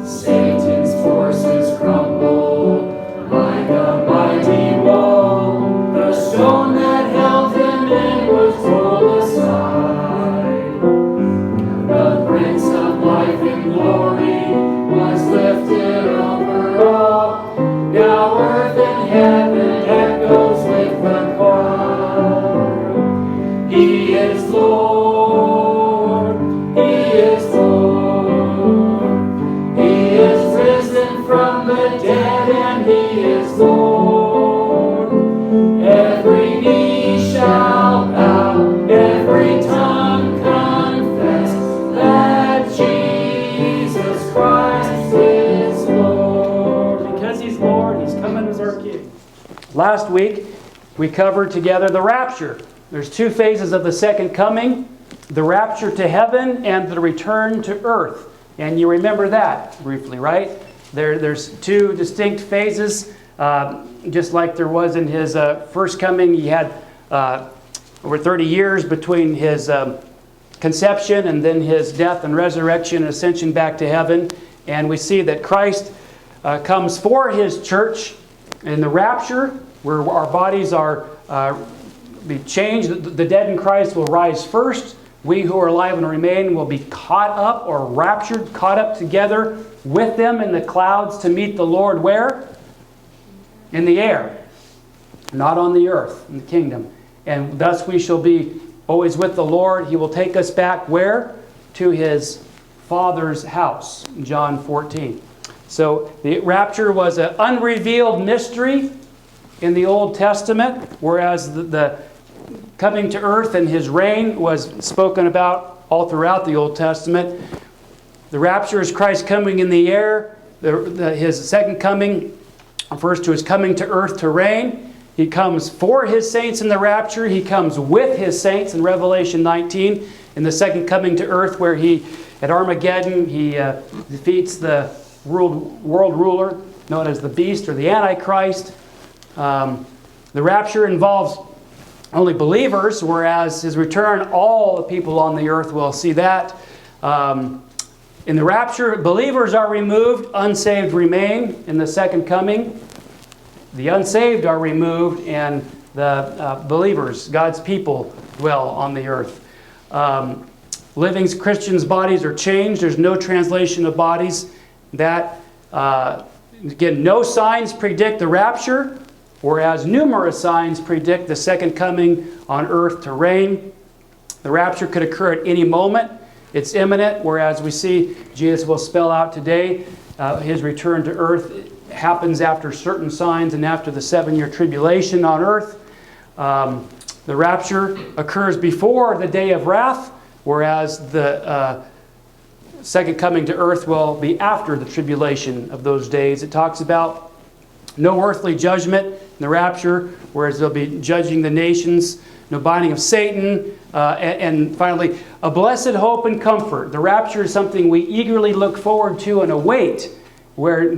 Satan's forces crumble like a mighty wall. The stone that held him in was rolled aside. The Prince of Life and Glory was lifted over all. Now earth and heaven echoes with the choir. He is Lord, He is Lord. He is risen from the dead and He is Lord. Every knee shall bow, every tongue confess that Jesus Christ is Lord. Because He's Lord, He's coming as our King. Last week, we covered together the rapture. There's two phases of the second coming: the rapture to heaven and the return to earth. And you remember that briefly, right? There's two distinct phases, just like there was in His first coming. He had over 30 years between His conception and then His death and resurrection and ascension back to heaven. And we see that Christ comes for His church in the rapture, where our bodies are be changed. The dead in Christ will rise first. We who are alive and remain will be caught up or raptured, caught up together with them in the clouds to meet the Lord where? In the air, not on the earth, in the kingdom. And thus we shall be always with the Lord. He will take us back where? To His Father's house, John 14. So the rapture was an unrevealed mystery in the Old Testament, whereas the coming to earth and His reign was spoken about all throughout the Old Testament. The rapture is Christ coming in the air. His second coming refers to His coming to earth to reign. He comes for His saints in the rapture. He comes with His saints in Revelation 19. In the second coming to earth, where He, at Armageddon, He defeats the world ruler known as the beast or the Antichrist. The rapture involves only believers, whereas His return, all the people on the earth will see that. In the rapture, believers are removed, unsaved remain. In the second coming, the unsaved are removed, and the believers, God's people, dwell on the earth. Living Christians' bodies are changed. There's no translation of bodies. That, again, no signs predict the rapture, whereas numerous signs predict the second coming on earth to reign. The rapture could occur at any moment. It's imminent, whereas we see Jesus will spell out today His return to earth happens after certain signs and after the 7-year tribulation on earth. The rapture occurs before the day of wrath, whereas the second coming to earth will be after the tribulation of those days. It talks about no earthly judgment in the rapture, whereas they'll be judging the nations, no binding of Satan, and finally, a blessed hope and comfort. The rapture is something we eagerly look forward to and await, where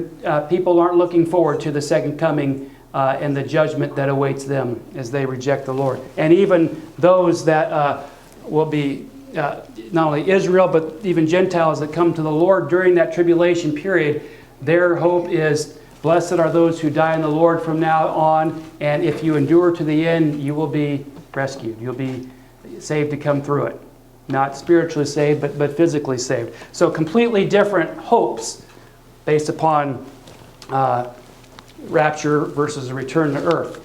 people aren't looking forward to the second coming and the judgment that awaits them as they reject the Lord. And even those that will be not only Israel, but even Gentiles that come to the Lord during that tribulation period, their hope is, blessed are those who die in the Lord from now on, and if you endure to the end, you will be rescued. You'll be saved to come through it. Not spiritually saved, but physically saved. So completely different hopes based upon rapture versus a return to earth.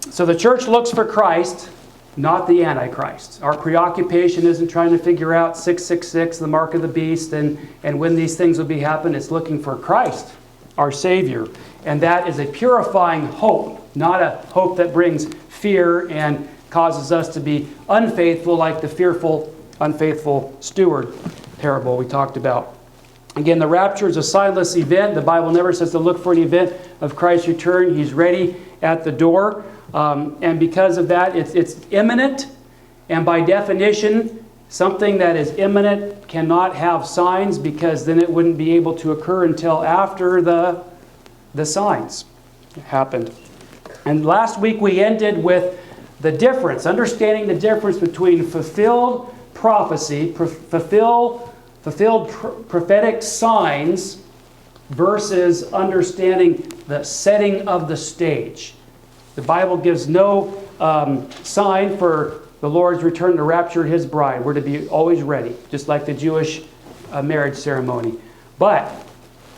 So the church looks for Christ, not the Antichrist. Our preoccupation isn't trying to figure out 666, the mark of the beast, and when these things will be happen. It's looking for Christ, our Savior. And that is a purifying hope, not a hope that brings fear and causes us to be unfaithful, like the fearful, unfaithful steward parable we talked about. Again, the rapture is a signless event. The Bible never says to look for an event of Christ's return. He's ready at the door. And because of that, it's imminent. And by definition, something that is imminent cannot have signs, because then it wouldn't be able to occur until after the signs happened. And last week we ended with the difference, understanding the difference between fulfilled prophecy, fulfill fulfilled prophetic signs versus understanding the setting of the stage. The Bible gives no sign for the Lord's return to rapture His bride. We're to be always ready, just like the Jewish marriage ceremony. But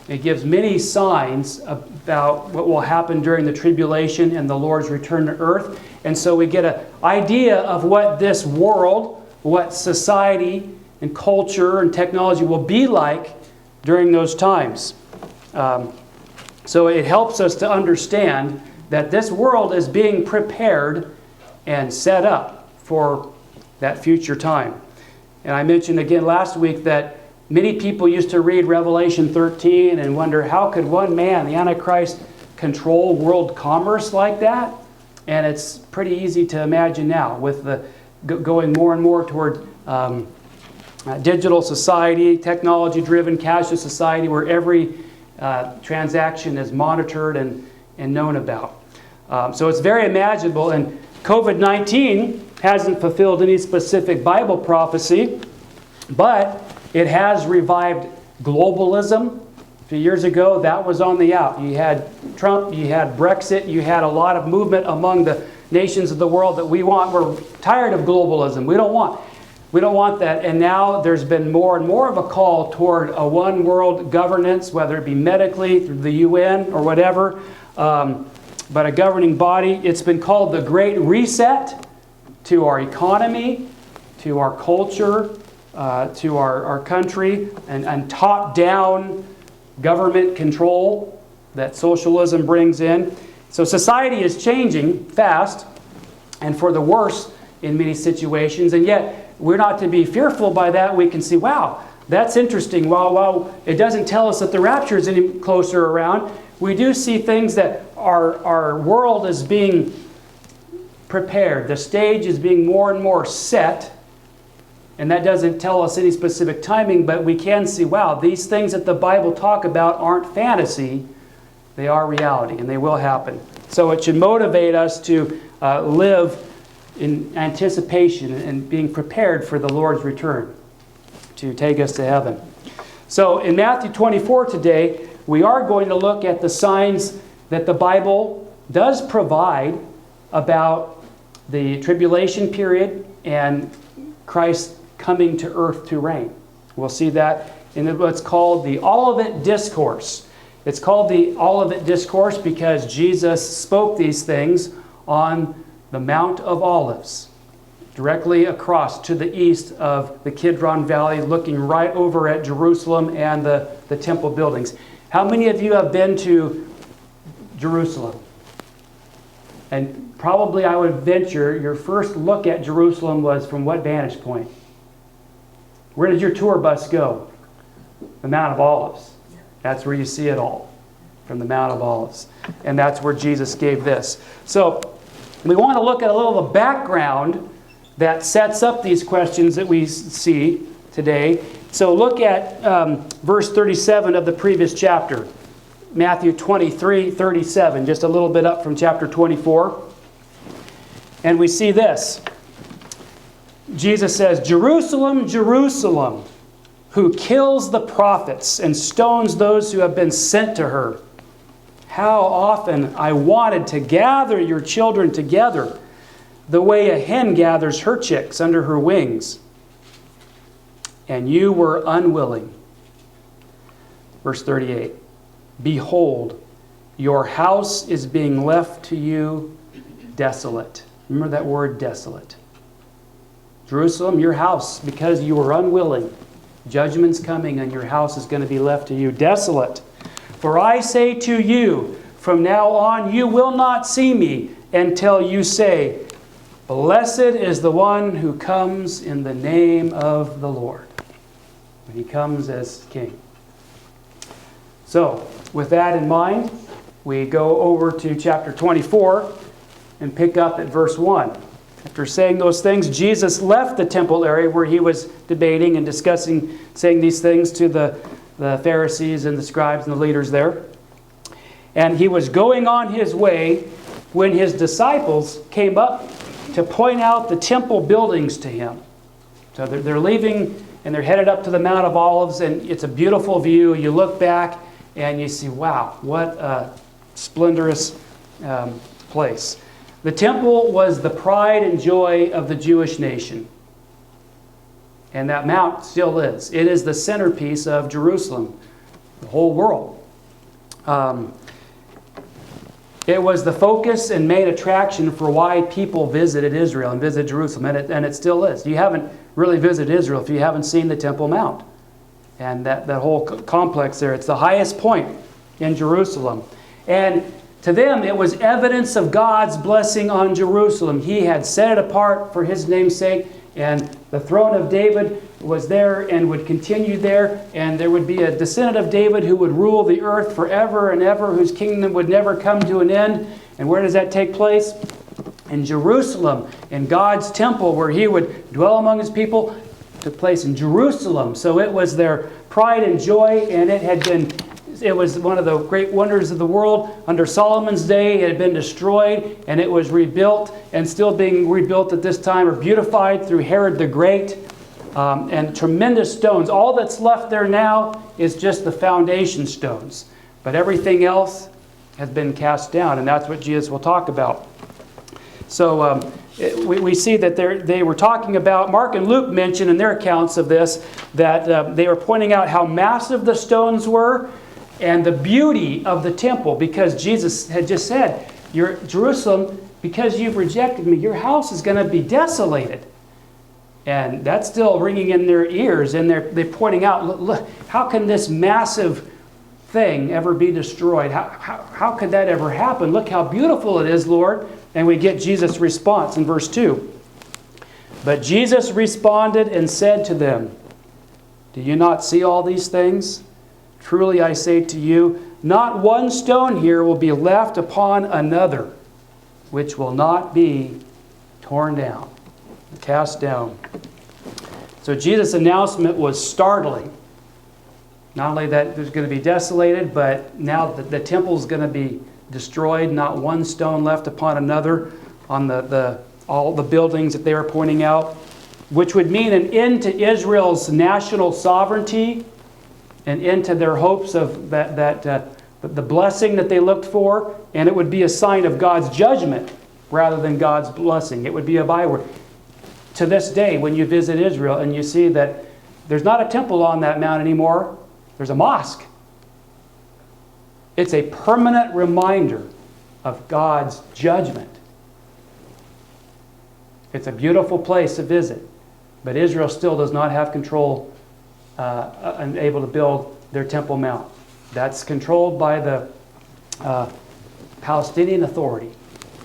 it gives many signs about what will happen during the tribulation and the Lord's return to earth. And so we get an idea of what this world, what society and culture and technology will be like during those times. So it helps us to understand that this world is being prepared and set up for that future time. And I mentioned again last week that many people used to read Revelation 13 and wonder, how could one man, the Antichrist, control world commerce like that? And it's pretty easy to imagine now with the going more and more toward digital society, technology-driven, cashless society where every transaction is monitored and known about. So it's very imaginable, and COVID-19 hasn't fulfilled any specific Bible prophecy, but it has revived globalism. A few years ago, that was on the out. You had Trump, you had Brexit, you had a lot of movement among the nations of the world that we're tired of globalism. We don't want that. And now there's been more and more of a call toward a one world governance, whether it be medically, through the UN or whatever, but a governing body. It's been called the Great Reset to our economy, to our culture, to our country, and top-down government control that socialism brings in. So society is changing fast and for the worse in many situations, and yet we're not to be fearful by that. We can see, wow, that's interesting. While it doesn't tell us that the rapture is any closer around, we do see things that our world is being prepared. The stage is being more and more set. And that doesn't tell us any specific timing, but we can see, wow, these things that the Bible talk about aren't fantasy. They are reality, and they will happen. So it should motivate us to live in anticipation and being prepared for the Lord's return to take us to heaven. So in Matthew 24 today, we are going to look at the signs that the Bible does provide about the tribulation period and Christ coming to earth to reign. We'll see that in what's called the Olivet Discourse. It's called the Olivet Discourse because Jesus spoke these things on the Mount of Olives, directly across to the east of the Kidron Valley, looking right over at Jerusalem and the temple buildings. How many of you have been to Jerusalem? And probably I would venture your first look at Jerusalem was from what vantage point? Where did your tour bus go? The Mount of Olives. That's where you see it all, from the Mount of Olives. And that's where Jesus gave this. So we want to look at a little of the background that sets up these questions that we see today. So look at verse 37 of the previous chapter. Matthew 23:37, just a little bit up from chapter 24. And we see this. Jesus says, "Jerusalem, Jerusalem, who kills the prophets and stones those who have been sent to her. How often I wanted to gather your children together, the way a hen gathers her chicks under her wings. And you were unwilling." Verse 38. "Behold, your house is being left to you desolate." Remember that word, desolate. Jerusalem, your house, because you were unwilling, judgment's coming and your house is going to be left to you desolate. "For I say to you, from now on you will not see me until you say, 'Blessed is the one who comes in the name of the Lord.'" When he comes as king. So, with that in mind, we go over to chapter 24 and pick up at verse 1. After saying those things, Jesus left the temple area where he was debating and discussing, saying these things to the Pharisees and the scribes and the leaders there. And he was going on his way when his disciples came up to point out the temple buildings to him. So they're leaving and they're headed up to the Mount of Olives, and it's a beautiful view. You look back and you see, wow, what a splendorous place. The temple was the pride and joy of the Jewish nation. And that mount still is. It is the centerpiece of Jerusalem, the whole world. It was the focus and main attraction for why people visited Israel and visited Jerusalem, and it still is. You haven't really visited Israel if you haven't seen the Temple Mount and that whole complex there. It's the highest point in Jerusalem. And to them, it was evidence of God's blessing on Jerusalem. He had set it apart for His name's sake, and the throne of David was there and would continue there, and there would be a descendant of David who would rule the earth forever and ever, whose kingdom would never come to an end. And where does that take place? In Jerusalem, in God's temple, where He would dwell among His people. It took place in Jerusalem. So it was their pride and joy, and it was one of the great wonders of the world. Under Solomon's day, it had been destroyed, and it was rebuilt, and still being rebuilt at this time, or beautified through Herod the Great. And tremendous stones. All that's left there now is just the foundation stones. But everything else has been cast down, and that's what Jesus will talk about. So we see that they were talking about, Mark and Luke mention in their accounts of this, that they were pointing out how massive the stones were and the beauty of the temple, because Jesus had just said, Jerusalem, because you've rejected me, your house is going to be desolated. And that's still ringing in their ears, and they're pointing out, look, how can this massive thing ever be destroyed? How could that ever happen? Look how beautiful it is, Lord. And we get Jesus' response in verse 2. But Jesus responded and said to them, do you not see all these things? Truly I say to you, not one stone here will be left upon another, which will not be torn down, cast down. So Jesus' announcement was startling. Not only that there's going to be desolated, but now the temple is going to be destroyed, not one stone left upon another on all the buildings that they were pointing out, which would mean an end to Israel's national sovereignty, an end to their hopes of the blessing that they looked for, and it would be a sign of God's judgment rather than God's blessing. It would be a byword. To this day, when you visit Israel and you see that there's not a temple on that mount anymore, there's a mosque. It's a permanent reminder of God's judgment. It's a beautiful place to visit, but Israel still does not have control and able to build their Temple Mount. That's controlled by the Palestinian Authority.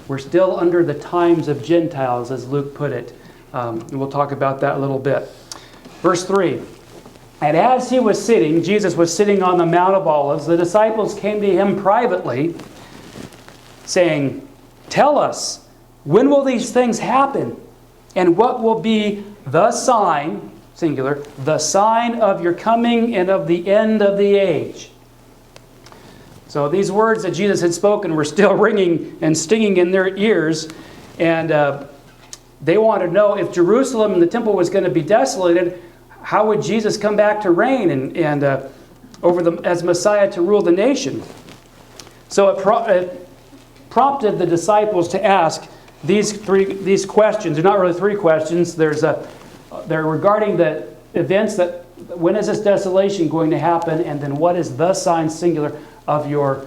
We're still under the times of Gentiles, as Luke put it. And we'll talk about that a little bit. Verse 3. And as he was sitting, Jesus was sitting on the Mount of Olives, the disciples came to him privately, saying, tell us, when will these things happen? And what will be the sign, singular, the sign of your coming and of the end of the age? So these words that Jesus had spoken were still ringing and stinging in their ears. And they wanted to know if Jerusalem and the temple was going to be desolated, how would Jesus come back to reign and as Messiah to rule the nation? So it prompted the disciples to ask these questions. They're not really three questions. They're regarding the events that, when is this desolation going to happen, and then what is the sign, singular, of your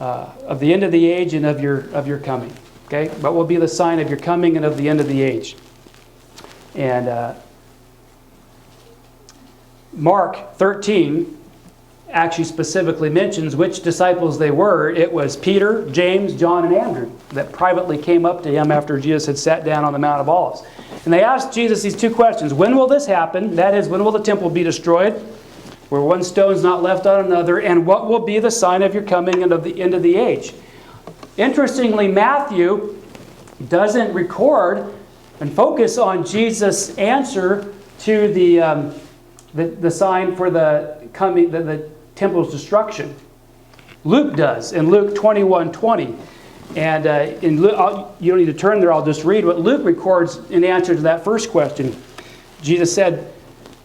of the end of the age and of your coming. Okay, what will be the sign of your coming and of the end of the age? And Mark 13 actually specifically mentions which disciples they were. It was Peter, James, John, and Andrew that privately came up to him after Jesus had sat down on the Mount of Olives. And they asked Jesus these two questions. When will this happen? That is, when will the temple be destroyed, where one stone's not left on another? And what will be the sign of your coming and of the end of the age? Interestingly, Matthew doesn't record and focus on Jesus' answer to the sign for the coming, the temple's destruction. Luke does in Luke 21:20. And in Luke, you don't need to turn there, I'll just read what Luke records in answer to that first question. Jesus said,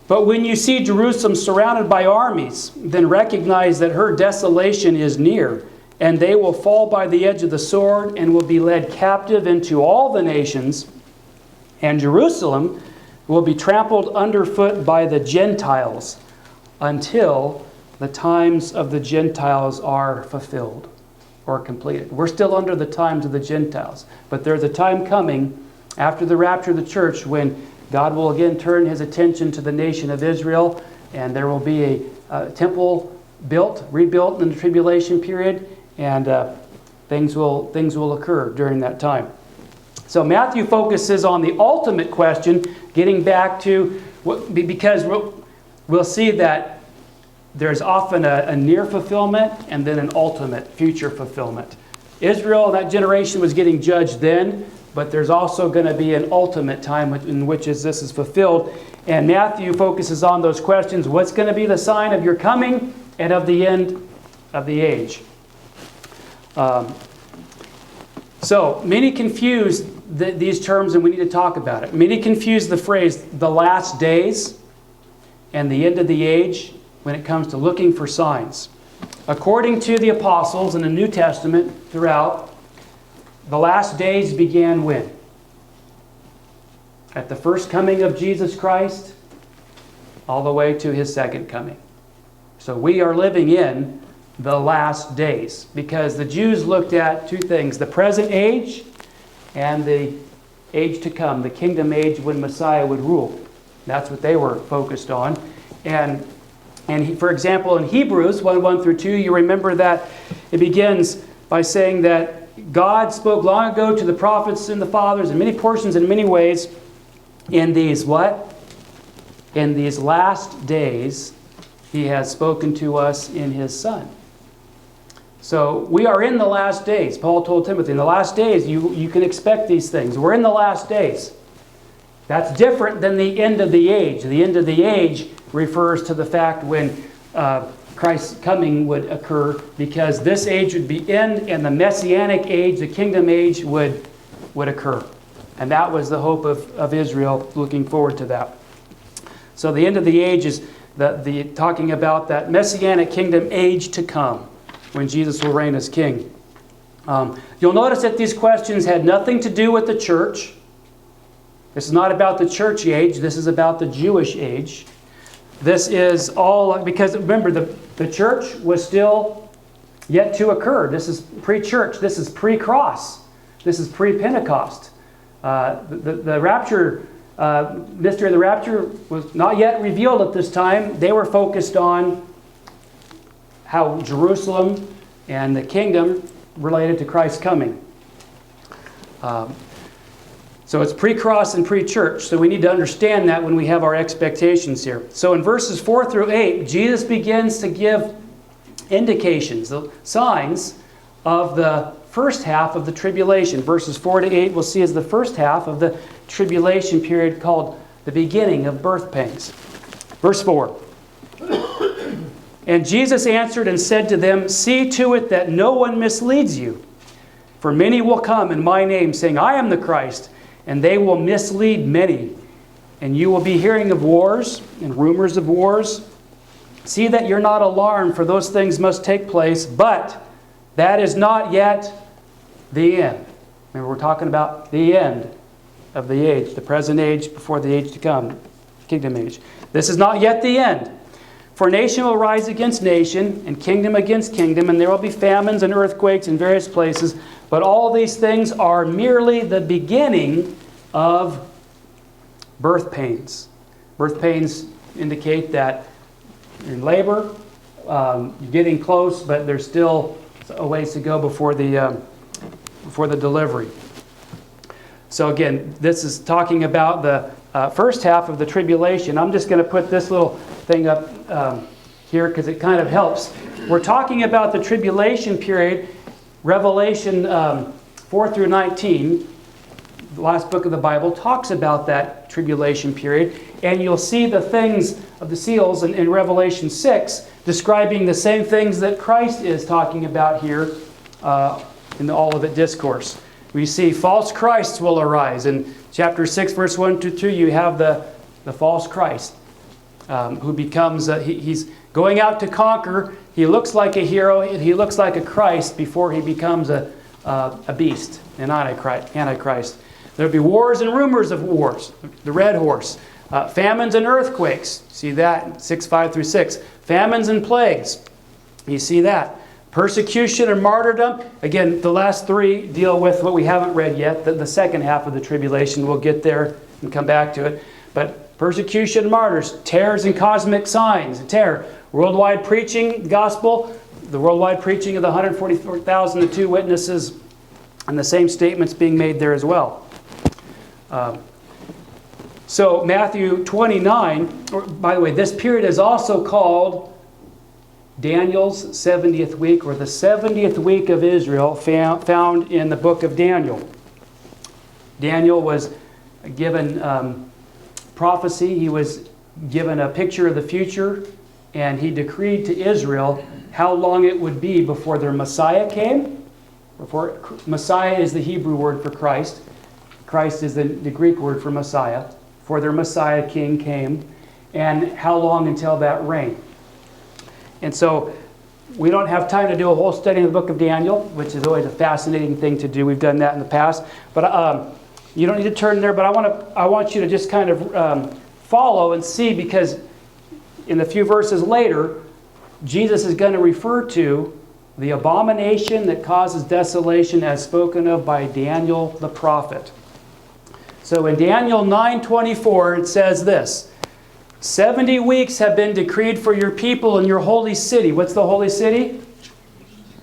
"But when you see Jerusalem surrounded by armies, then recognize that her desolation is near, and they will fall by the edge of the sword and will be led captive into all the nations, and Jerusalem will be trampled underfoot by the Gentiles until the times of the Gentiles are fulfilled or completed." We're still under the times of the Gentiles, but there's a time coming after the rapture of the church when God will again turn his attention to the nation of Israel, and there will be a temple rebuilt in the tribulation period, and things will occur during that time. So Matthew focuses on the ultimate question, getting back to because we'll see that there's often a near fulfillment and then an ultimate future fulfillment. Israel, that generation, was getting judged then, but there's also going to be an ultimate time in which this is fulfilled. And Matthew focuses on those questions. What's going to be the sign of your coming and of the end of the age? So many confuse these terms, and we need to talk about it. Many confuse the phrase "the last days" and "the end of the age" when it comes to looking for signs. According to the apostles in the New Testament throughout, the last days began when? At the first coming of Jesus Christ, all the way to his second coming. So we are living in the last days, because the Jews looked at two things: the present age and the age to come, the kingdom age when Messiah would rule. That's what they were focused on. And for example, in Hebrews 1 through 2, you remember that it begins by saying that God spoke long ago to the prophets and the fathers in many portions, in many ways. In these what? In these last days, he has spoken to us in his Son. So we are in the last days. Paul told Timothy, in the last days you can expect these things. We're in the last days. That's different than the end of the age. The end of the age refers to the fact when Christ's coming would occur, because this age would be end and the Messianic age, the kingdom age, would occur. And that was the hope of Israel, looking forward to that. So the end of the age is the talking about that Messianic kingdom age to come, when Jesus will reign as king. You'll notice that these questions had nothing to do with the church. This is not about the church age. This is about the Jewish age. This is all because, remember, the church was still yet to occur. This is pre-church. This is pre-cross. This is pre-Pentecost. The rapture, mystery of the rapture was not yet revealed at this time. They were focused on how Jerusalem and the kingdom related to Christ's coming. So it's pre-cross and pre-church. So we need to understand that when we have our expectations here. So in verses 4 through 8, Jesus begins to give indications, the signs of the first half of the tribulation. Verses 4 to 8 we'll see as the first half of the tribulation period, called the beginning of birth pangs. Verse 4. And Jesus answered and said to them, "See to it that no one misleads you. For many will come in my name, saying, 'I am the Christ,' and they will mislead many. And you will be hearing of wars and rumors of wars. See that you're not alarmed, for those things must take place, but that is not yet the end." Remember, we're talking about the end of the age, the present age before the age to come, kingdom age. This is not yet the end. For nation will rise against nation, and kingdom against kingdom, and there will be famines and earthquakes in various places. But all these things are merely the beginning of birth pains. Birth pains indicate that in labor, you're getting close, but there's still a ways to go before the delivery. So again, this is talking about the first half of the tribulation. I'm just going to put this little thing up here because it kind of helps. We're talking about the tribulation period. Revelation 4 through 19, the last book of the Bible, talks about that tribulation period. And you'll see the things of the seals in Revelation 6 describing the same things that Christ is talking about here in the Olivet Discourse. We see false Christs will arise. In chapter 6, verse 1 to 2, you have the the false Christ, who becomes, he's going out to conquer. He looks like a hero. He looks like a Christ before he becomes a beast, an antichrist. There'll be wars and rumors of wars, the red horse. Famines and earthquakes. See that, 6:5 through 6. Famines and plagues. You see that. Persecution and martyrdom. Again, the last three deal with what we haven't read yet, the second half of the tribulation. We'll get there and come back to it. But persecution, martyrs, terrors and cosmic signs, terror, worldwide preaching, gospel, the worldwide preaching of the 144,000, the two witnesses, and the same statements being made there as well. So Matthew 29, by the way, this period is also called Daniel's 70th week, or the 70th week of Israel, found in the book of Daniel. Daniel was given prophecy. He was given a picture of the future, and he decreed to Israel how long it would be before their Messiah came. Messiah is the Hebrew word for Christ. Christ is the Greek word for Messiah. For their Messiah King came, and how long until that reign. And so we don't have time to do a whole study in the book of Daniel, which is always a fascinating thing to do. We've done that in the past. But you don't need to turn there, but I want you to just kind of follow and see, because in a few verses later, Jesus is going to refer to the abomination that causes desolation as spoken of by Daniel the prophet. So in Daniel 9:24, it says this: 70 weeks have been decreed for your people in your holy city. What's the holy city?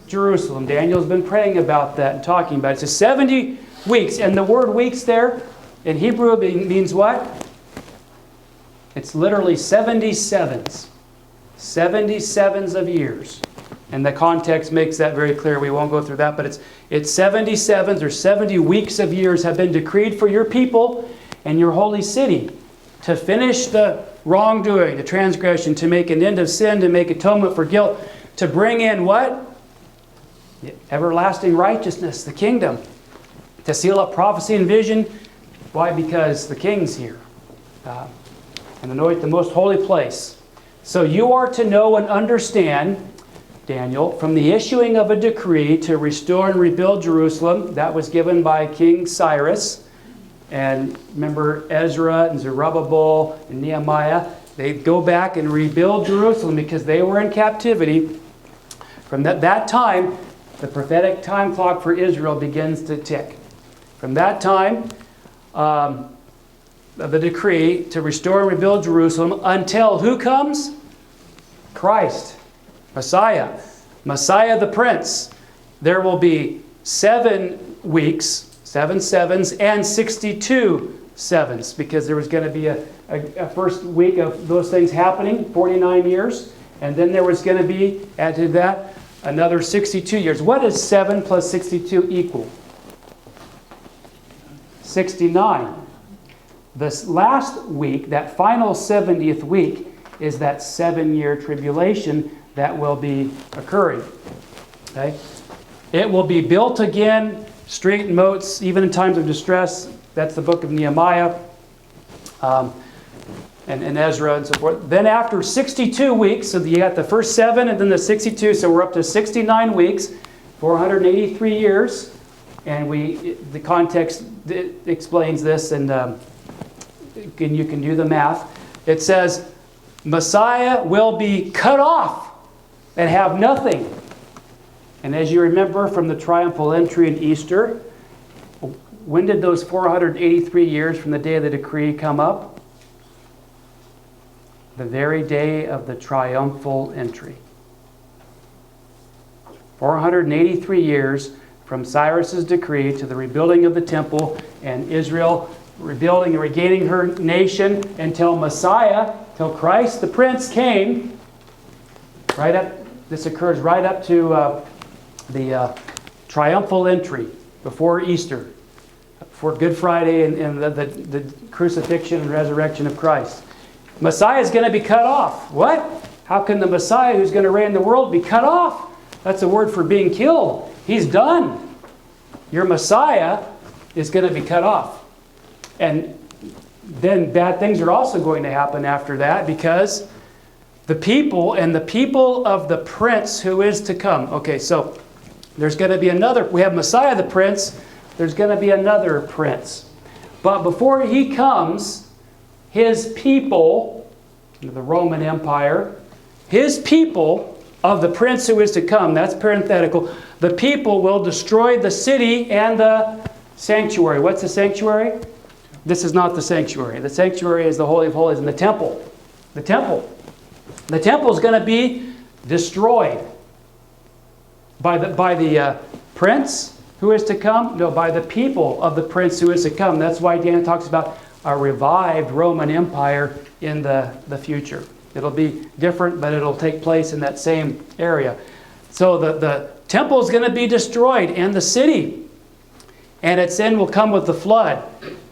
Jerusalem. Daniel's been praying about that and talking about it. It says 70 weeks. And the word weeks there in Hebrew means what? It's literally 77s. 77s of years. And the context makes that very clear. We won't go through that, but it's 77s, or 70 weeks of years have been decreed for your people and your holy city, to finish the wrongdoing, the transgression, to make an end of sin, to make atonement for guilt, to bring in what? The everlasting righteousness, the kingdom, to seal up prophecy and vision. Why? Because the king's here. And anoint the most holy place. So you are to know and understand, Daniel, from the issuing of a decree to restore and rebuild Jerusalem, that was given by King Cyrus. And remember Ezra and Zerubbabel and Nehemiah, they go back and rebuild Jerusalem because they were in captivity. From that time, the prophetic time clock for Israel begins to tick. From that time, the decree to restore and rebuild Jerusalem until who comes? Christ. Messiah the Prince. There will be 7 weeks, 7 sevens, and 62 sevens, because there was going to be a first week of those things happening, 49 years, and then there was going to be, add to that, another 62 years. What does 7 plus 62 equal? 69. This last week, that final 70th week, is that 7-year tribulation that will be occurring. Okay? It will be built again, street and moats, even in times of distress. That's the book of Nehemiah and Ezra and so forth. Then after 62 weeks, so you got the first 7 and then the 62, so we're up to 69 weeks, 483 years. And the context explains this, and you can do the math. It says, Messiah will be cut off and have nothing. And as you remember from the triumphal entry in Easter, when did those 483 years from the day of the decree come up? The very day of the triumphal entry. 483 years from Cyrus's decree to the rebuilding of the temple and Israel rebuilding and regaining her nation until Messiah, till Christ the Prince came. Right up. This occurs right up to the triumphal entry before Easter, before Good Friday and the crucifixion and resurrection of Christ. Messiah is going to be cut off. What? How can the Messiah who's going to reign the world be cut off? That's a word for being killed. He's done. Your Messiah is going to be cut off. And then bad things are also going to happen after that, because the people and the people of the prince who is to come. Okay, so there's going to be another. We have Messiah the prince. There's going to be another prince. But before he comes, his people, the Roman Empire, his people of the prince who is to come, that's parenthetical, the people will destroy the city and the sanctuary. What's the sanctuary? This is not the sanctuary. The sanctuary is the Holy of Holies and the temple. The temple. The temple is going to be destroyed by the prince who is to come. No, by the people of the prince who is to come. That's why Daniel talks about a revived Roman Empire in the future. It'll be different, but it'll take place in that same area. So the temple is going to be destroyed, and the city. And its end will come with the flood.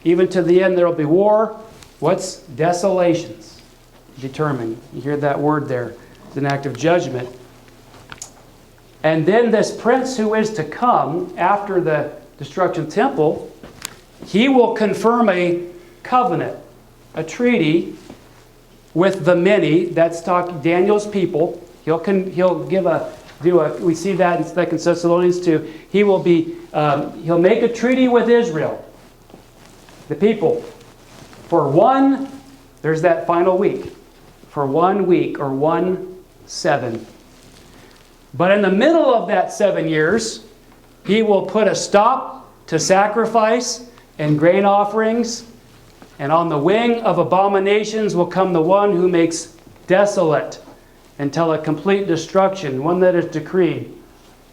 Even to the end there will be war. What's desolations? Determined. You hear that word there. It's an act of judgment. And then this prince who is to come after the destruction of the temple, he will confirm a covenant, a treaty with the many. That's Daniel's people. He'll we see that in 2 Thessalonians 2. He'll make a treaty with Israel, the people, for there's that final week, for 1 week or 1/7. But in the middle of that 7 years, he will put a stop to sacrifice and grain offerings, and on the wing of abominations will come the one who makes desolate until a complete destruction, one that is decreed,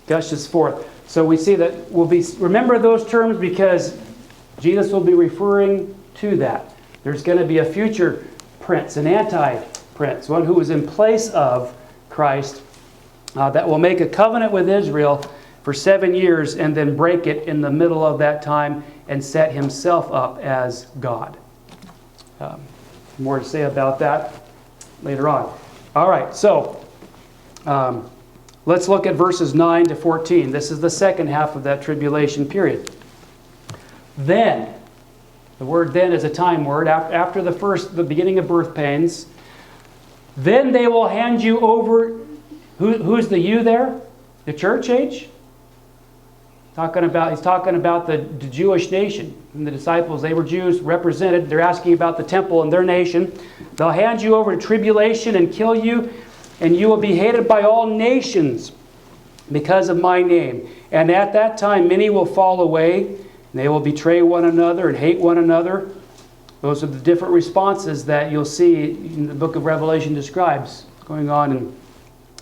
gushes forth. So we see that remember those terms, because Jesus will be referring to that. There's going to be a future prince, an anti-prince, one who is in place of Christ, that will make a covenant with Israel for 7 years and then break it in the middle of that time and set himself up as God. More to say about that later on. All right, so let's look at verses 9 to 14. This is the second half of that tribulation period. Then, the word then is a time word. After the beginning of birth pains, then they will hand you over. Who's the you there? The church age? He's talking about the Jewish nation. And the disciples, they were Jews represented. They're asking about the temple and their nation. They'll hand you over to tribulation and kill you, and you will be hated by all nations because of my name. And at that time many will fall away, and they will betray one another and hate one another. Those are the different responses that you'll see in the book of Revelation describes going on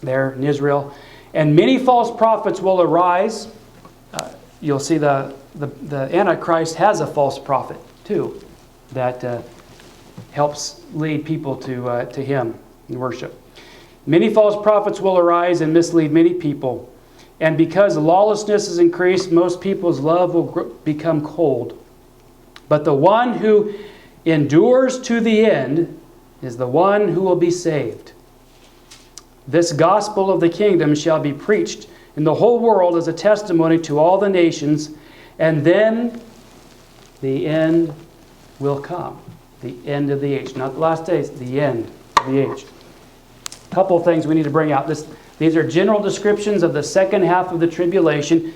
there in Israel. And many false prophets will arise. You'll see the Antichrist has a false prophet too that helps lead people to him in worship. Many false prophets will arise and mislead many people. And because lawlessness is increased, most people's love will become cold. But the one who endures to the end is the one who will be saved. This gospel of the kingdom shall be preached in the whole world as a testimony to all the nations, and then the end will come. The end of the age. Not the last days, the end of the age. A couple of things we need to bring out. These are general descriptions of the second half of the tribulation.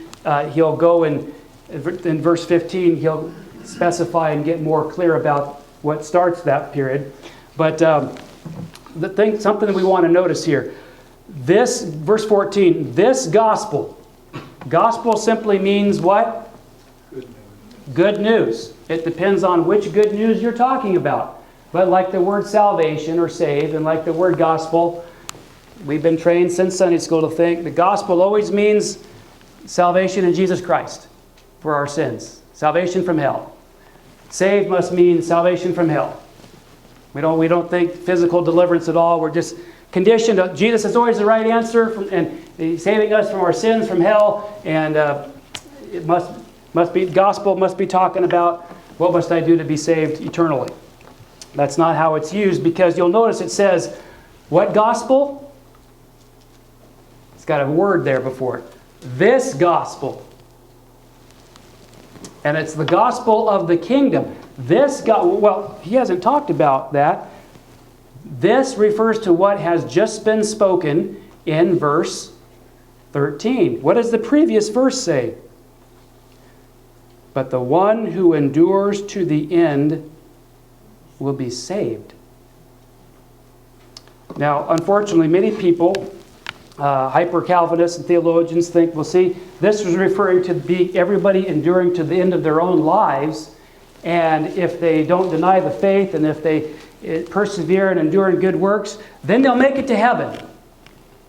He'll go in verse 15, he'll specify and get more clear about what starts that period. But something that we want to notice here. This, verse 14, this gospel. Gospel simply means what? Good news. Good news. It depends on which good news you're talking about. But like the word salvation or save, and like the word gospel, we've been trained since Sunday school to think the gospel always means salvation in Jesus Christ for our sins. Salvation from hell. Save must mean salvation from hell. We don't think physical deliverance at all. We're just conditioned. Jesus is always the right answer, and He's saving us from our sins, from hell. And it must be gospel. Must be talking about what must I do to be saved eternally. That's not how it's used, because you'll notice it says, what gospel? It's got a word there before it. This gospel. And it's the gospel of the kingdom. This God, well, he hasn't talked about that. This refers to what has just been spoken in verse 13. What does the previous verse say? But the one who endures to the end will be saved. Now, unfortunately, many people, hyper-Calvinists and theologians think, well, see, this was referring to be everybody enduring to the end of their own lives. And if they don't deny the faith and if they persevere and endure in good works, then they'll make it to heaven,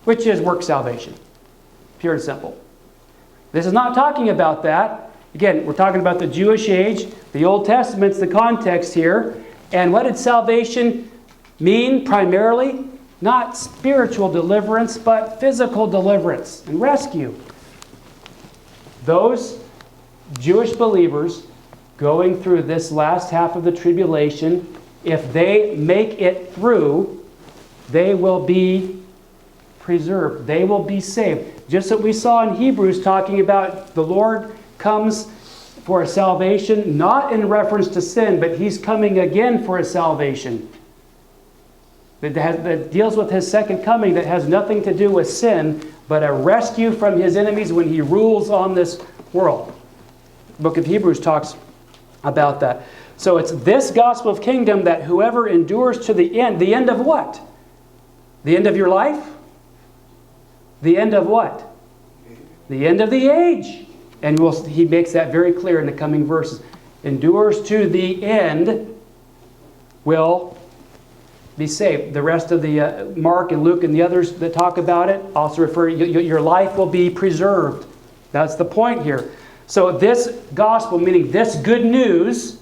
which is work salvation. Pure and simple. This is not talking about that. Again, we're talking about the Jewish age. The Old Testament's the context here. And what did salvation mean primarily? Not spiritual deliverance, but physical deliverance and rescue. Those Jewish believers going through this last half of the tribulation, if they make it through, they will be preserved. They will be saved. Just as we saw in Hebrews talking about the Lord comes for a salvation, not in reference to sin, but he's coming again for a salvation that deals with his second coming, that has nothing to do with sin, but a rescue from his enemies when he rules on this world. The book of Hebrews talks about that. So it's this gospel of kingdom that whoever endures to the end of what? The end of your life? The end of what? The end of the age. And he makes that very clear in the coming verses. Endures to the end will be saved. The rest of the Mark and Luke and the others that talk about it also refer, your life will be preserved. That's the point here. So this gospel, meaning this good news,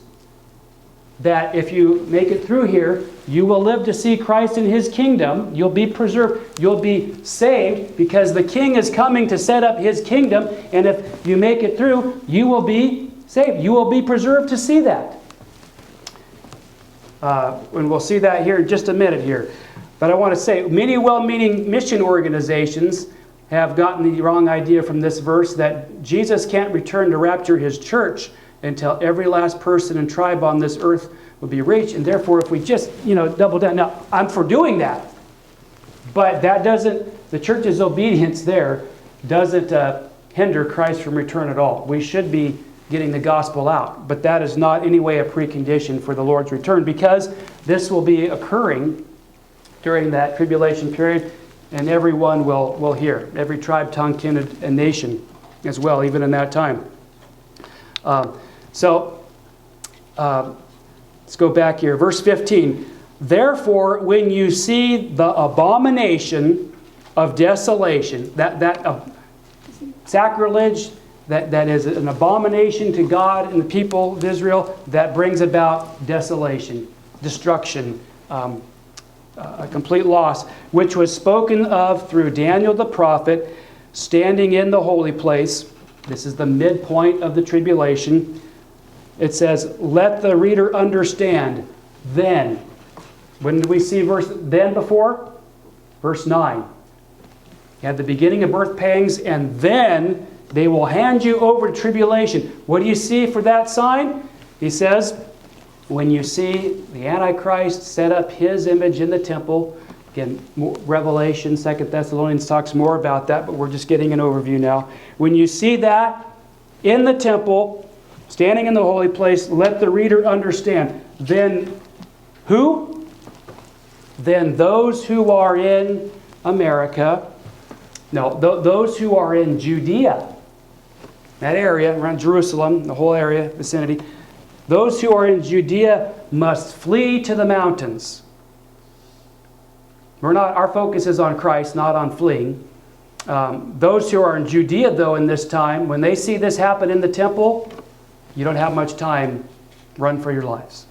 that if you make it through here, you will live to see Christ in his kingdom. You'll be preserved. You'll be saved because the king is coming to set up his kingdom. And if you make it through, you will be saved. You will be preserved to see that. And we'll see that here in just a minute here. But I want to say, many well-meaning mission organizations have gotten the wrong idea from this verse that Jesus can't return to rapture his church until every last person and tribe on this earth will be reached. And therefore, if we just, double down. Now, I'm for doing that. But that doesn't, the church's obedience there doesn't hinder Christ from return at all. We should be getting the gospel out. But that is not any way a precondition for the Lord's return, because this will be occurring during that tribulation period, and everyone will hear. Every tribe, tongue, kindred, and nation as well, even in that time. Let's go back here. Verse 15. Therefore, when you see the abomination of desolation, that sacrilege, that is an abomination to God and the people of Israel, that brings about desolation, destruction, a complete loss, which was spoken of through Daniel the prophet, standing in the holy place. This is the midpoint of the tribulation. It says, let the reader understand. Then. When did we see verse then before? Verse 9. You had the beginning of birth pangs, and then they will hand you over to tribulation. What do you see for that sign? He says, when you see the Antichrist set up his image in the temple. Again, Revelation, 2 Thessalonians talks more about that, but we're just getting an overview now. When you see that in the temple, standing in the holy place, let the reader understand. Then who? Then those who are in America, no, those who are in Judea, that area around Jerusalem, the whole area, vicinity, those who are in Judea must flee to the mountains. Our focus is on Christ, not on fleeing. Those who are in Judea, though, in this time, when they see this happen in the temple, you don't have much time. Run for your lives.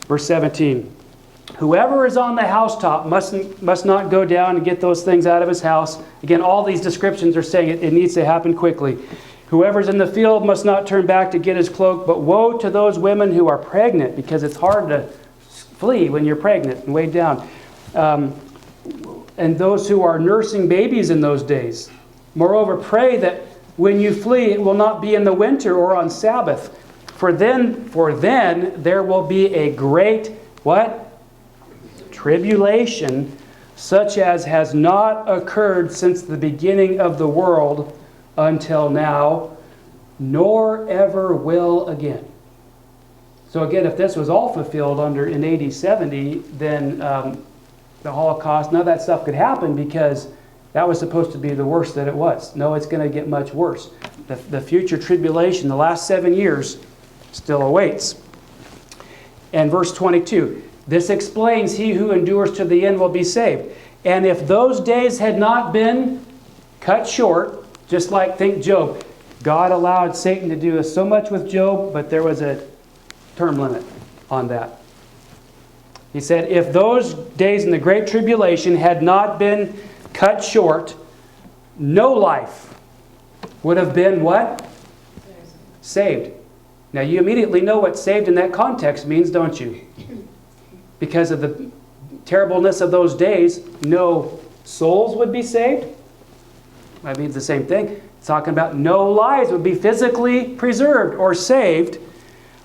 Verse 17. Whoever is on the housetop must not go down and get those things out of his house. Again, all these descriptions are saying it needs to happen quickly. Whoever's in the field must not turn back to get his cloak, but woe to those women who are pregnant, because it's hard to flee when you're pregnant and weighed down. And those who are nursing babies in those days. Moreover, pray that when you flee, it will not be in the winter or on Sabbath, For then there will be a great, what? Tribulation, such as has not occurred since the beginning of the world until now, nor ever will again. So again, if this was all fulfilled in AD 70, then the Holocaust, none of that stuff could happen because that was supposed to be the worst that it was. No, it's going to get much worse. The future tribulation, the last 7 years, still awaits. And verse 22, this explains he who endures to the end will be saved. And if those days had not been cut short, just like, think Job, God allowed Satan to do so much with Job, but there was a term limit on that. He said, if those days in the Great Tribulation had not been cut short, no life would have been what? Saved. Now you immediately know what saved in that context means, don't you? Because of the terribleness of those days, no souls would be saved. That means the same thing. It's talking about no lives would be physically preserved or saved.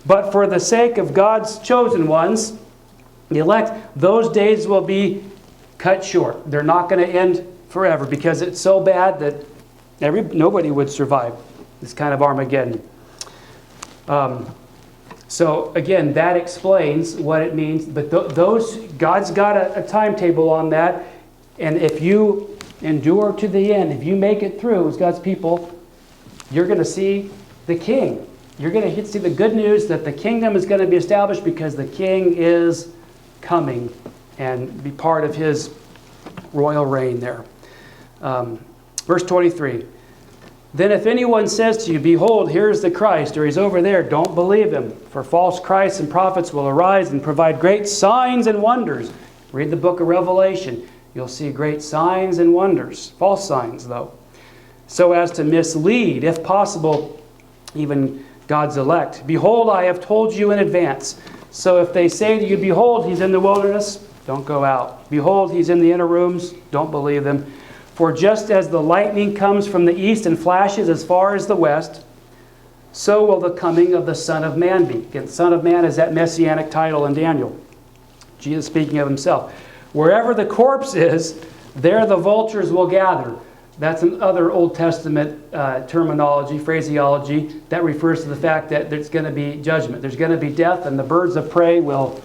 But for the sake of God's chosen ones, the elect, those days will be cut short. They're not going to end forever because it's so bad that nobody would survive. It's kind of Armageddon. So again, that explains what it means. But God's got a timetable on that. And if you endure to the end, if you make it through as God's people, you're going to see the King. You're going to see the good news that the kingdom is going to be established because the King is coming and be part of his royal reign there. Verse 23. Then if anyone says to you, behold, here's the Christ, or he's over there, don't believe him. For false Christs and prophets will arise and provide great signs and wonders. Read the book of Revelation. You'll see great signs and wonders. False signs, though. So as to mislead, if possible, even God's elect. Behold, I have told you in advance. So if they say to you, behold, he's in the wilderness, don't go out. Behold, he's in the inner rooms, don't believe them. For just as the lightning comes from the east and flashes as far as the west, so will the coming of the Son of Man be. Again, Son of Man is that messianic title in Daniel. Jesus speaking of himself. Wherever the corpse is, there the vultures will gather. That's another Old Testament terminology, phraseology, that refers to the fact that there's going to be judgment. There's going to be death, and the birds of prey will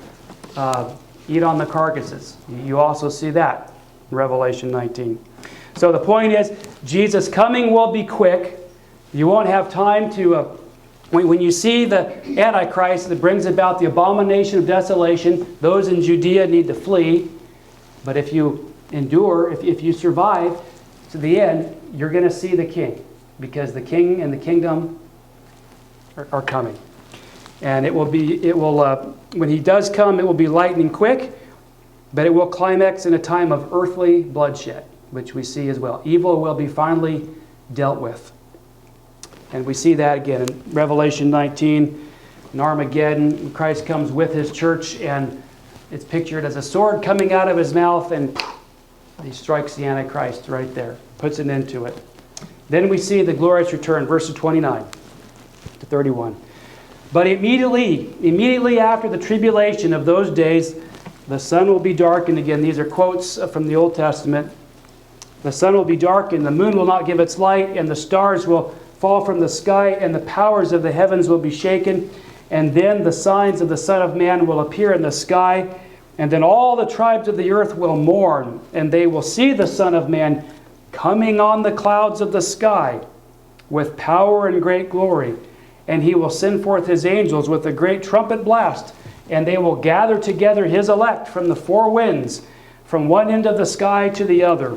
eat on the carcasses. You also see that in Revelation 19. So the point is, Jesus' coming will be quick. You won't have time to... when you see the Antichrist that brings about the abomination of desolation, those in Judea need to flee. But if you endure, if you survive to the end, you're going to see the King. Because the King and the kingdom are coming. And when he does come, it will be lightning quick. But it will climax in a time of earthly bloodshed, which we see as well. Evil will be finally dealt with. And we see that again in Revelation 19, in Armageddon. Christ comes with his church, and it's pictured as a sword coming out of his mouth, and he strikes the Antichrist right there, puts an end to it. Then we see the glorious return, verses 29 to 31. But immediately after the tribulation of those days, the sun will be darkened. Again, these are quotes from the Old Testament. The sun will be darkened, the moon will not give its light, and the stars will fall from the sky, and the powers of the heavens will be shaken. And then the signs of the Son of Man will appear in the sky. And then all the tribes of the earth will mourn, and they will see the Son of Man coming on the clouds of the sky with power and great glory. And he will send forth his angels with a great trumpet blast, and they will gather together his elect from the four winds, from one end of the sky to the other.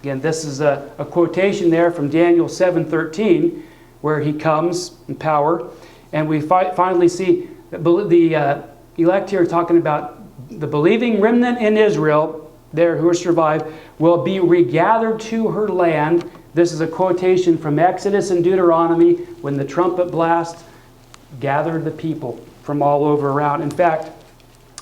Again, this is a quotation there from Daniel 7:13, where he comes in power. And we finally see the elect here talking about the believing remnant in Israel, there who are survived, will be regathered to her land. This is a quotation from Exodus and Deuteronomy, when the trumpet blast gathered the people from all over around. In fact,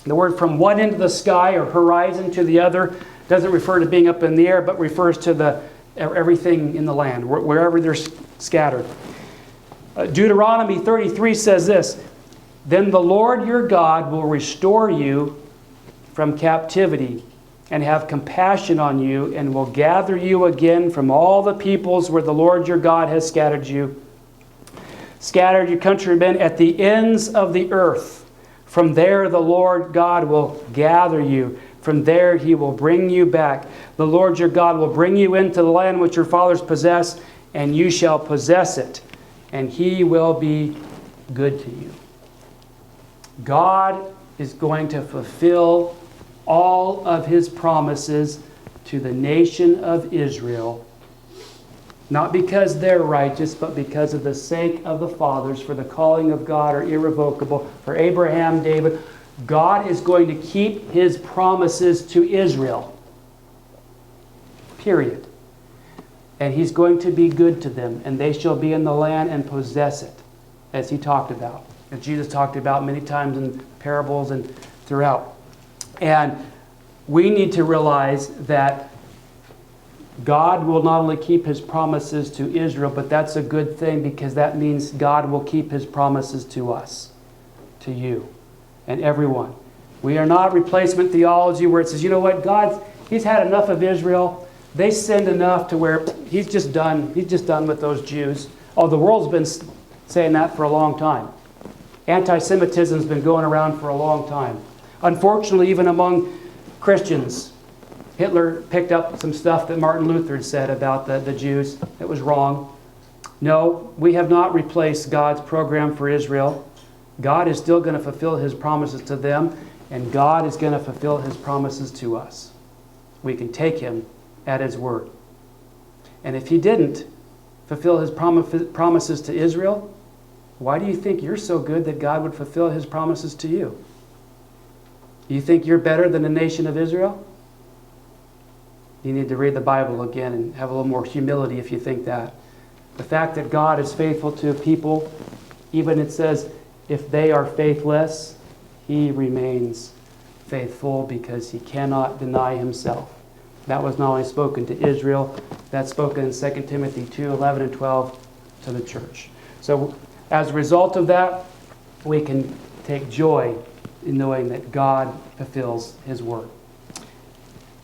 the word from one end of the sky or horizon to the other doesn't refer to being up in the air, but refers to everything in the land, wherever they're scattered. Deuteronomy 33 says this, "Then the Lord your God will restore you from captivity and have compassion on you and will gather you again from all the peoples where the Lord your God has scattered you. Scattered your countrymen at the ends of the earth. From there the Lord God will gather you. From there he will bring you back. The Lord your God will bring you into the land which your fathers possessed, and you shall possess it, and he will be good to you." God is going to fulfill all of his promises to the nation of Israel, not because they're righteous, but because of the sake of the fathers, for the calling of God are irrevocable. For Abraham, David, God is going to keep his promises to Israel. Period. And he's going to be good to them, and they shall be in the land and possess it, as he talked about, as Jesus talked about many times in parables and throughout. And we need to realize that God will not only keep his promises to Israel, but that's a good thing, because that means God will keep his promises to us, to you, and everyone. We are not replacement theology where it says, you know what, he's had enough of Israel. They sinned enough to where he's just done. He's just done with those Jews. Oh, the world's been saying that for a long time. Anti-Semitism's been going around for a long time. Unfortunately, even among Christians, Hitler picked up some stuff that Martin Luther had said about the Jews. It was wrong. No, we have not replaced God's program for Israel. God is still going to fulfill his promises to them, and God is going to fulfill his promises to us. We can take him at his word. And if he didn't fulfill his promises to Israel, why do you think you're so good that God would fulfill his promises to you? You think you're better than the nation of Israel? You need to read the Bible again and have a little more humility if you think that. The fact that God is faithful to people, even it says, if they are faithless, he remains faithful because he cannot deny himself. That was not only spoken to Israel, that's spoken in 2 Timothy 2, 11 and 12 to the church. So as a result of that, we can take joy in knowing that God fulfills his word.